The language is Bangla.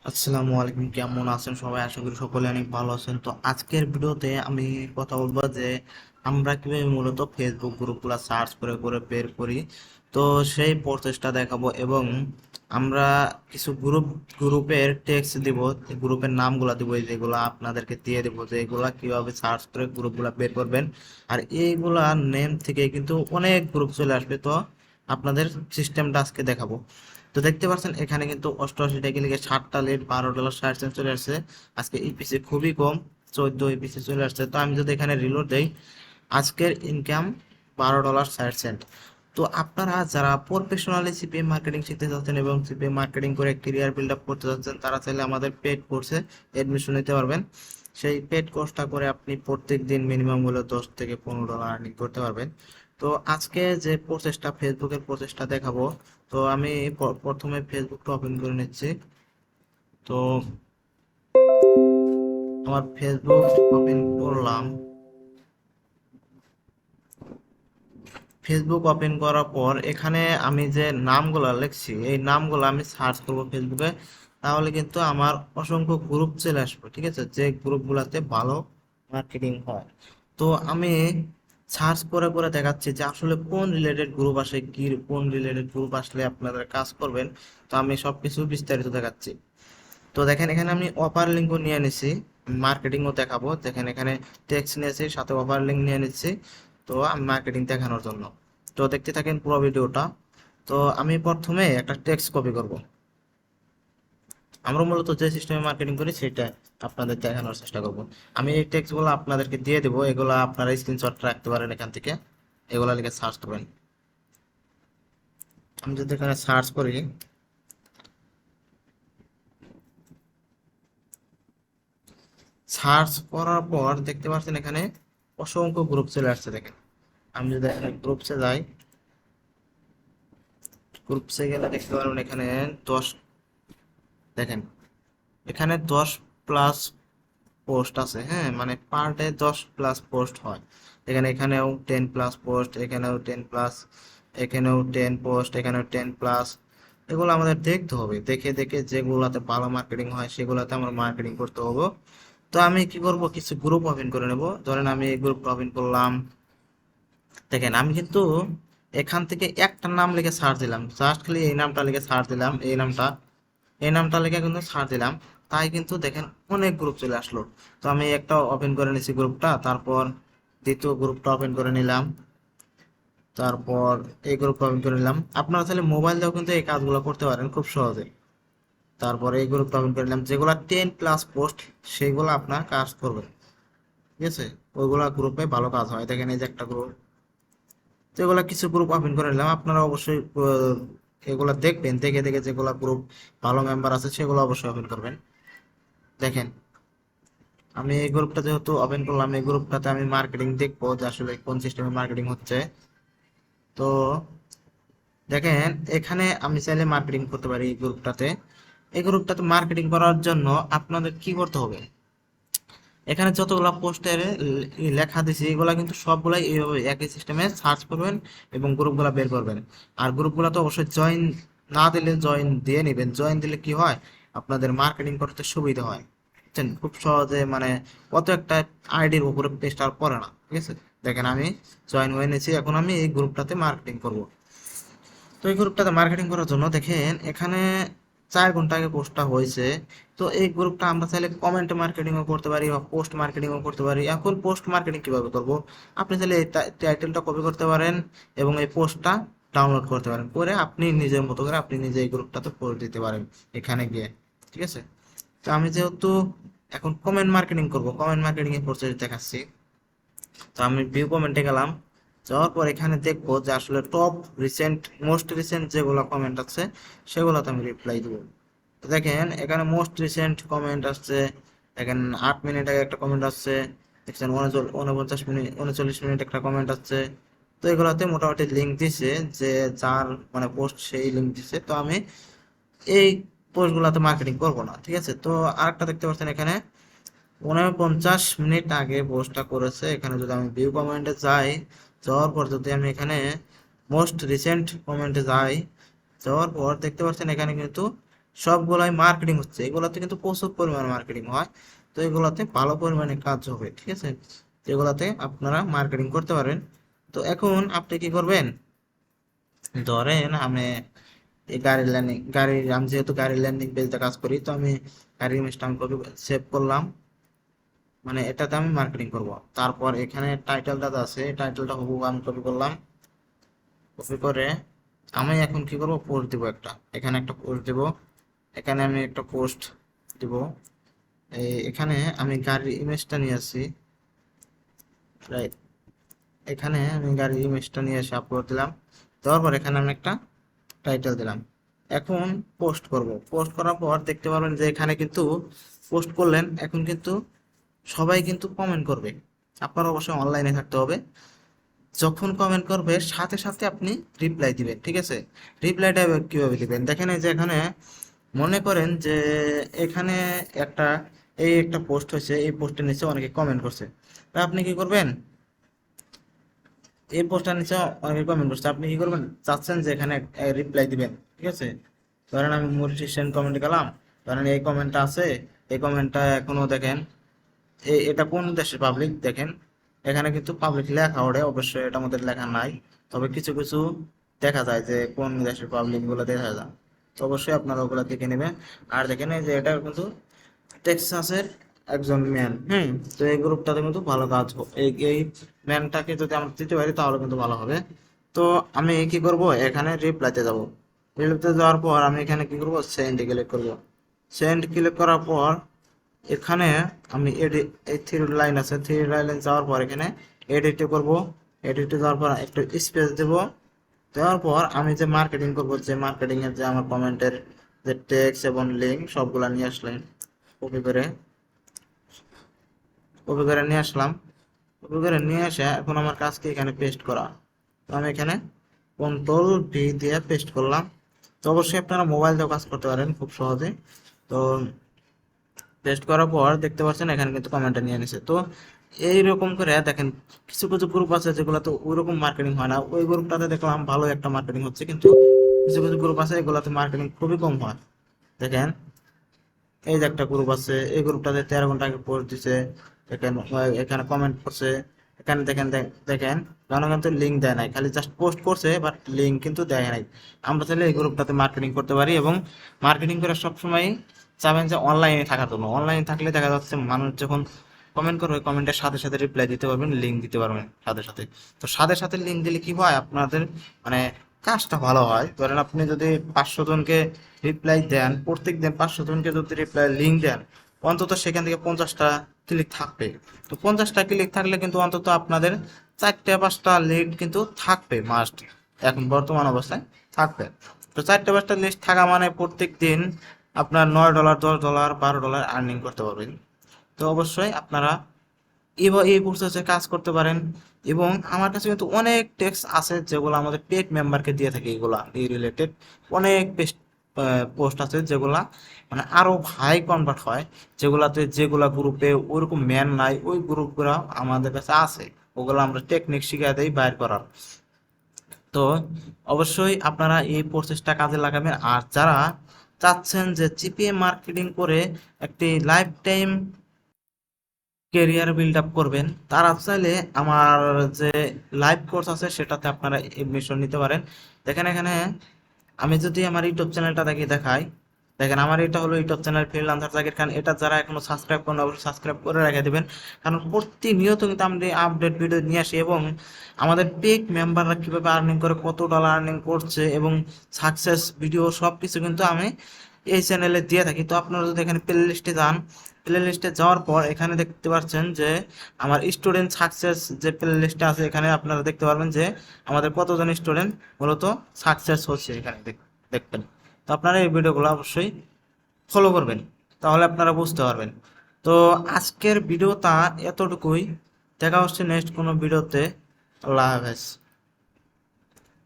আসসালামু আলাইকুম, কেমন আছেন সবাই? আশা করি সকলে অনেক ভালো আছেন। তো আজকের ভিডিওতে আমি কথা বলবো যে আমরা কিভাবে মূলত ফেসবুক গ্রুপগুলো সার্চ করে করে বের করি। তো সেই প্রসেসটা দেখাবো এবং আমরা কিছু গ্রুপের টেক্সট দিব, গ্রুপের নামগুলো দিব, যেগুলো আপনাদেরকে দিয়ে দেবো যে এগুলা কিভাবে সার্চ করে গ্রুপগুলো বের করবেন। আর এইগুলা নেম থেকে কিন্তু অনেক গ্রুপ চলে আসবে। তো আপনাদের সিস্টেমটা আজকে দেখাবো। তো দেখতে পাচ্ছেন এখানে কিন্তু 88 টাকা লিখে 7টা লেট $12.60 চলে আসছে। আজকে ইপিসি খুবই কম, 14 ইপিসি চলে আসছে। তো আমি যদি এখানে রিলোড দেই, আজকের ইনকাম $12.60। তো আপনারা যারা প্রফেশনালি সিপিএম মার্কেটিং শিখতে চাচ্ছেন এবং সিপিএম মার্কেটিং করে ক্যারিয়ার বিল্ড আপ করতে চাচ্ছেন, তারা চাইলে আমাদের পেড কোর্সে এডমিশন নিতে পারবেন। সেই পেড কোর্সটা করে আপনি প্রত্যেক দিন মিনিমাম হলে $10 থেকে $15 আর্নিং করতে পারবেন। তো আজকে যে প্রসেসটা, ফেসবুকের প্রসেসটা দেখাবো। তো আমি প্রথমে ফেসবুকটা ওপেন করে নিচ্ছি। তো আমার ফেসবুক ওপেন করলাম। ফেসবুক ওপেন করার পর এখানে আমি যে নামগুলো লিখছি, এই নামগুলো আমি সার্চ করব ফেসবুকে। তাহলে কিন্তু আমার অসংখ্য গ্রুপ চলে আসবে, ঠিক আছে, যে গ্রুপগুলোতে ভালো মার্কেটিং হয়। তো আমি সার্চ করে করে দেখাচ্ছি যে আসলে কোন রিলেটেড গ্রুপ আসে, কি কোন রিলেটেড গ্রুপ আসলে আপনারা কাজ করবেন। তো আমি সবকিছু বিস্তারিত দেখাচ্ছি। তো দেখেন এখানে আমি অফার লিঙ্কও নিয়ে নিছি, মার্কেটিংও দেখাবো। দেখেন এখানে টেক্সট নিয়েছি, সাথে অফার লিঙ্ক নিয়ে নিচ্ছি। তো আমি মার্কেটিং দেখানোর জন্য। তো দেখতে থাকেন পুরো ভিডিওটা। তো আমি প্রথমে একটা টেক্সট কপি করব। আমরা মূলত যে সিস্টেমে মার্কেটিং করি সেটা আপনাদের দেখানোর চেষ্টা করব। আমি এই টেক্সটগুলো আপনাদেরকে দিয়ে দেবো, এগুলো আপনারা স্ক্রিনশট রাখতে পারেন এখান থেকে। এগুলা লিখে সার্চ করবেন। আমি যদি এখানে সার্চ করি, সার্চ করার পর দেখতে পাচ্ছেন এখানে অসংখ্য গ্রুপ চলে আসছে। দেখেন আমি যদি এখানে গ্রুপসে যাই, গ্রুপসে গেলে দেখতে পারবেন এখানে 10, দেখেন এখানে 10+ পোস্ট আছে। হ্যাঁ, মানে পার ডে 10+ পোস্ট হয়। এখানেও 10+ পোস্ট, এখানেও 10+, এখানেও 10 পোস্ট, এখানেও 10+। এগুলো আমাদের দেখতে হবে, দেখে দেখে যেগুলোতে ভালো মার্কেটিং হয় সেগুলোতে আমরা মার্কেটিং করতে হবে। তো আমি কি করব, কিছু গ্রুপ ওপেন করে নেব। ধরেন আমি এই গ্রুপটা ওপেন করলাম। দেখেন আমি কিন্তু এখান থেকে একটা নাম লিখে সার্চ দিলাম, জাস্ট খালি এই নামটা লিখে সার্চ দিলাম, এই নামটা লিখে কিন্তু সার্চ দিলাম। তাই কিন্তু দেখেন অনেক গ্রুপ চলে আসলো। তো আমি একটা ওপেন করে নিছি গ্রুপটা, তারপর দ্বিতীয় গ্রুপটা ওপেন করে নিলাম, তারপর এই গ্রুপটা ওপেন করে নিলাম। আপনারা তাহলে মোবাইল দিয়েও কিন্তু এই কাজগুলো করতে পারেন খুব সহজে। তারপর এই গ্রুপটা ওপেন করে নিলাম, যেগুলো 10+ পোস্ট সেগুলো আপনার কাজ করবে, ঠিক আছে। ওইগুলা গ্রুপে ভালো কাজ হয়। দেখেন এই যে একটা গ্রুপ। তো এগুলা কিছু গ্রুপ ওপেন করে নিলাম। আপনারা অবশ্যই এগুলা দেখবেন, দেখে দেখে যেগুলা গ্রুপ ভালো মেম্বার আছে সেগুলো অবশ্যই ওপেন করবেন। দেখেন আমি এই গ্রুপটা যেহেতু ওপেন করলাম, এই গ্রুপটাতে আমি মার্কেটিং দেখবো যে আসলে কোন সিস্টেমে মার্কেটিং হচ্ছে। তো দেখেন এখানে আমি চাইলে মার্কেটিং করতে পারি এই গ্রুপটাতে মার্কেটিং করার জন্য আপনাদের কি করতে হবে, এখানে যতগুলা পোস্টের লেখা দিছি এগুলা কিন্তু সবগুলাই এইভাবে একই সিস্টেমে সার্চ করবেন এবং গ্রুপগুলা বের করবেন। আর গ্রুপগুলা তো অবশ্যই জয়েন না দিলে জয়েন দিয়ে নেবেন। জয়েন দিলে কি হয়, আপনাদের মার্কেটিং করতে সুবিধা হয়, বুঝছেন, খুব সহজে। মানে কত একটা আইডির উপরে পেস্ট আর পড়ে না, ঠিক আছে। দেখেন আমি জয়েন হয়ে নিয়েছি, এখন আমি এই গ্রুপটাতে মার্কেটিং করব। তো এই গ্রুপটাতে মার্কেটিং করার জন্য দেখেন এখানে 4 ঘন্টা আগে পোস্টটা হয়েছে। তো এই গ্রুপটা আমরা চাইলে কমেন্ট মার্কেটিংও করতে পারি বা পোস্ট মার্কেটিংও করতে পারি। এখন পোস্ট মার্কেটিং কিভাবে করব, আপনি চাইলে এই টাইটেলটা কপি করতে পারেন এবং এই পোস্টটা ডাউনলোড করতে পারেন, করে আপনি নিজের মতো করে আপনি নিজে এই গ্রুপটাতে পোস্ট দিতে পারেন এখানে গিয়ে, ঠিক আছে। তো আমি যেহেতু এখন কমেন্ট মার্কেটিং করব, কমেন্ট মার্কেটিং এর প্রসেস দেখাচ্ছি। তো আমি ভিউ কমেন্টে গেলাম, যাওয়ার পর এখানে দেখবো যে আসলে টপ রিসেন্ট, মোস্ট রিসেন্ট যেগুলো কমেন্ট আছে সেগুলোতে আমি রিপ্লাই দেবো। তো দেখেন এখানে মোস্ট রিসেন্ট কমেন্ট আসছে। দেখেন 8 মিনিট আগে একটা কমেন্ট আসছে। দেখছেন 49 মিনিট, 39 মিনিট একটা কমেন্ট আসছে। তো এগুলোতে মোটামুটি লিঙ্ক দিছে, যে যার মানে পোস্ট সেই লিঙ্ক দিছে। তো আমি এই পোস্টগুলোতে মার্কেটিং করবো না, ঠিক আছে। তো আরেকটা দেখতে পাচ্ছেন এখানে 49 মিনিট আগে পোস্টটা করেছে। এখানে যদি আমি ভিউ কমেন্টে যাই, যাওয়ার পর যদি আমি এখানে মোস্ট রিসেন্ট কমেন্টে যাই, যাওয়ার পর দেখতে পাচ্ছেন এখানে কিন্তু সবগুলাই মার্কেটিং হচ্ছে, এগুলোতে কিন্তু প্রচুর পরিমাণে মার্কেটিং হয়। তো এগুলোতে ভালো পরিমাণে কাজ হবে, ঠিক আছে, এগুলাতে আপনারা মার্কেটিং করতে পারেন। তো এখন আপনি কি করবেন, ধরেন আমি এই আমি যেহেতু গাড়ির ল্যান্ডিং পেজে কাজ করি, তো আমি গাড়ির ইমেজটা আমি কপি সেভ করলাম, মানে এটাতে আমি মার্কেটিং করব। তারপর এখানে টাইটেলটা আছে, টাইটেলটা হুবহু আমি কপি করলাম, কপি করে আমি এখন কি করব, পোস্ট দিব একটা, এখানে একটা পোস্ট দিব, এখানে আমি একটা পোস্ট দিব। এখানে আমি গাড়ির ইমেজটা নিয়ে আসি, রাইট, এখানে আমি গাড়ির ইমেজটা নিয়ে এসে আপলোড দিলাম, দেওয়ার পর এখানে আমি একটা টাইটেল দিলাম। এখন পোস্ট করব, পোস্ট করার পর দেখতে পারবেন যে এখানে কিন্তু পোস্ট করলেন, এখন কিন্তু সবাই কিন্তু কমেন্ট করবে। আপনার অবশ্যই অনলাইনে থাকতে হবে, যখন কমেন্ট করবে সাথে সাথে আপনি রিপ্লাই দিবেন, ঠিক আছে। রিপ্লাইটা কিভাবে দিবেন দেখেন, এই যে এখানে মনে করেন যে এখানে একটা একটা পোস্ট হয়েছে, এই পোস্টের নিচে অনেকে কমেন্ট করছে, তা আপনি কি করবেন, এই পোস্টটার নিচে অনেকে কমেন্ট করছে, আপনি কি করবেন, চাচ্ছেন যে এখানে রিপ্লাই দিবেন, ঠিক আছে। ধরেন আমি সেন্ড কমেন্ট গেলাম, ধরেন এই কমেন্টটা আছে, এই কমেন্টটা এখনো দেখেন, এটা কোন দেশের পাবলিক দেখেন, এখানে কিন্তু পাবলিক লেখা ওঠে, অবশ্যই এটার মধ্যে লেখা নাই, তবে কিছু কিছু দেখা যায় যে কোন দেশের পাবলিক গুলো দেখা যায়, তো অবশ্যই আপনারা ওগুলো দেখে নেবেন। আর দেখেন এই যে এটা কিন্তু টেক্সাসের একজন ম্যান, তো এই গ্রুপটাতে কিন্তু ভালো কাজ এই ম্যানটাকে যদি আমরা দিতে পারি তাহলে কিন্তু ভালো হবে। তো আমি কি করব, এখানে রিপ্লাইতে যাব, রিপ্লাইতে যাওয়ার পর আমি এখানে কি করব, সেন্ড ক্লিক করব। সেন্ড ক্লিক করার পর এখানে আমি এই থ্রি লাইন আছে, থ্রি লাইনে যাওয়ার পর এখানে এডিটে করব, এডিটে যাওয়ার পর একটু স্পেস দেব, দেওয়ার পর আমি যে মার্কেটিং করব, যে মার্কেটিং এর যে আমার কমেন্টের যে টেক্সট এবং লিঙ্ক সবগুলা নিয়ে আসলেন, কপি করে কপি করে নিয়ে আসলাম, কপি করে নিয়ে এসে এখন আমার কাজকে এখানে পেস্ট করা, তো আমি এখানে কন্ট্রোল V দিয়ে পেস্ট করলাম। তো অবশ্যই আপনারা মোবাইল দিয়েও কাজ করতে পারেন খুব সহজে। তো পেস্ট করার পর দেখতে পাচ্ছেন এখানে কিন্তু কমেন্টটা নিয়ে নিছে। তো এইরকম করে দেখেন কিছু কিছু গ্রুপ আছে যেগুলো তো ওইরকম মার্কেটিং হয় না, ওই গ্রুপটাতে দেখলাম ভালো একটা মার্কেটিং হচ্ছে, কিন্তু কিছু কিছু গ্রুপ আছে এগুলোতে মার্কেটিং খুবই কম হয়। দেখেন এই যে একটা গ্রুপ আছে, এই গ্রুপটাতে 13 ঘন্টা আগে পোস্ট দিছে, দেখেন এখানে কমেন্ট করছে, এখানে দেখেন দেখেন কারণ কিন্তু লিঙ্ক দেয় নাই, খালি জাস্ট পোস্ট করছে বাট লিঙ্ক কিন্তু দেয় নাই। আমরা চাইলে এই গ্রুপটাতে মার্কেটিং করতে পারি, এবং মার্কেটিং করে সবসময় চাবেন যে অনলাইনে থাকার জন্য, অনলাইনে থাকলে দেখা যাচ্ছে মানুষ যখন কমেন্ট করবে কমেন্টের সাথে সাথে রিপ্লাই দিতে পারবেন, লিঙ্ক দিতে পারবেন সাথে সাথে। তো সাথে সাথে লিঙ্ক দিলে কি হয়, আপনাদের মানে কাজটা ভালো হয়। ধরেন আপনি যদি 500 জনকে রিপ্লাই দেন, প্রত্যেক দিন 500 জনকে যদি রিপ্লাই লিঙ্ক দেন, অন্তত সেখান থেকে 50টা ক্লিক থাকবে। তো 50টা ক্লিক থাকলে কিন্তু অন্তত আপনাদের 4-5টা লিড কিন্তু থাকবে মাস্ট, এখন বর্তমান অবস্থায় থাকবে। তো 4-5টা লিস্ট থাকা মানে প্রত্যেক দিন আপনার $9, $10, $12 আর্নিং করতে পারবেন। তো অবশ্যই আপনারা এই প্রসেসে কাজ করতে পারেন। এবং আমার কাছে কিন্তু অনেক টেক্সট আছে যেগুলো আমাদের পেড মেম্বারকে দিয়ে থাকি, এগুলা এই রিলেটেড অনেক পোস্ট আছে যেগুলা মানে আরো হাই কনভার্ট হয়, যেগুলা গ্রুপে ওইরকম ম্যান নাই, ওই গ্রুপগুলো আমাদের কাছে আছে, ওগুলো আমরা টেকনিক শিখিয়ে দেই বাইর করার। তো অবশ্যই আপনারা এই প্রসেসটা কাজে লাগাবেন। আর যারা চাচ্ছেন যে জিপিএ মার্কেটিং করে একটি life time career build up করবেন, তারা চাইলে আমার যে লাইভ কোর্স আছে সেটাতে আপনারা এডমিশন নিতে পারেন। দেখেন এখানে আমি যদি আমার ইউটিউব চ্যানেলটা দেখাই, দেখেন আমার এটা হলো ইউটিউব চ্যানেল ফ্রিল্যান্সার জাকির খান, এটা যারা এখনো সাবস্ক্রাইব করেন অবশ্যই সাবস্ক্রাইব করে রেখে দেবেন, কারণ প্রতিনিয়ত কিন্তু আমরা আপডেট ভিডিও নিয়ে আসি, এবং আমাদের পেড মেম্বাররা কিভাবে আর্নিং করে, কত ডলার আর্নিং করছে, এবং সাকসেস ভিডিও সব কিছু কিন্তু আমি এই চ্যানেলে দিয়ে থাকি। তো আপনারা যদি এখানে প্লে লিস্টে যান, প্লে লিস্টে যাওয়ার পর এখানে দেখতে পাচ্ছেন যে আমার স্টুডেন্ট সাকসেস যে প্লে লিস্টে আছে, এখানে আপনারা দেখতে পারবেন যে আমাদের কতজন স্টুডেন্ট মূলত সাকসেস হচ্ছে, এখানে দেখবেন। তো আপনারা এই ভিডিওগুলো অবশ্যই ফলো করবেন, তাহলে আপনারা বুঝতে পারবেন। তো আজকের ভিডিওটা এতটুকুই, দেখা হচ্ছে নেক্সট কোনো ভিডিওতে। আল্লাহ হাফেজ।